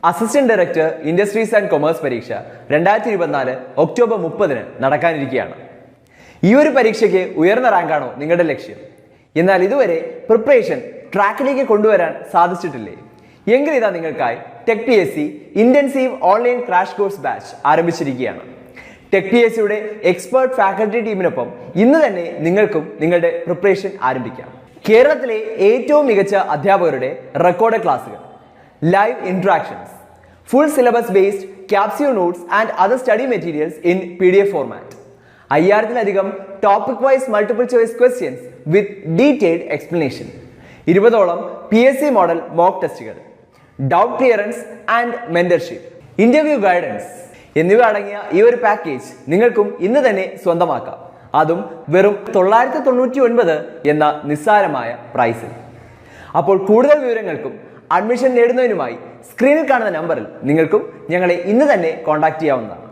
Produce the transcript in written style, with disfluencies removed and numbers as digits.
Assistant director industries and commerce പരീക്ഷ 2024 October 30 നടക്കാനിരിക്കുകയാണ്. ഈ ഒരു പരീക്ഷയ്ക്ക് ഉയർന്ന റാങ്കാണോ നിങ്ങളുടെ ലക്ഷ്യം? എന്നാൽ ഇതുവരെ പ്രിപ്പറേഷൻ ട്രാക്കിലേക്ക് കൊണ്ടുവരാൻ സാധിച്ചിട്ടില്ലേ? എങ്കിൽ ഇതാ നിങ്ങൾക്കായി tech PSC intensive online crash course batch ആരംഭിച്ചിരിക്കുകയാണ്. ടെക് PSCയുടെ എക്സ്പേർട്ട് ഫാക്കൽറ്റി ടീമിനൊപ്പം ഇന്ന് തന്നെ നിങ്ങൾക്കും നിങ്ങളുടെ പ്രിപ്പറേഷൻ ആരംഭിക്കാം. കേരളത്തിലെ ഏറ്റവും മികച്ച അധ്യാപകരുടെ റെക്കോർഡ് ക്ലാസുകൾ, live interactions, full syllabus based capsule notes and other study materials in PDF format. 5000-ലധികം topic wise multiple choice questions with detailed explanation, 20ഓളം PSC മോഡൽ മോക്ക് ടെസ്റ്റുകൾ, doubt clearance and mentorship, interview guidance എന്നിവ അടങ്ങിയ ഈ ഒരു package നിങ്ങൾക്കും ഇന്ന് തന്നെ സ്വന്തമാക്കാം. അതും വെറും 999 എന്ന നിസ്സാരമായ പ്രൈസിൽ. അപ്പോൾ കൂടുതൽ വിവരങ്ങൾക്കും അഡ്മിഷൻ നേടുന്നതിനുമായി സ്ക്രീനിൽ കാണുന്ന നമ്പറിൽ നിങ്ങൾക്കും ഞങ്ങളെ ഇന്ന് തന്നെ കോൺടാക്ട് ചെയ്യാവുന്നതാണ്.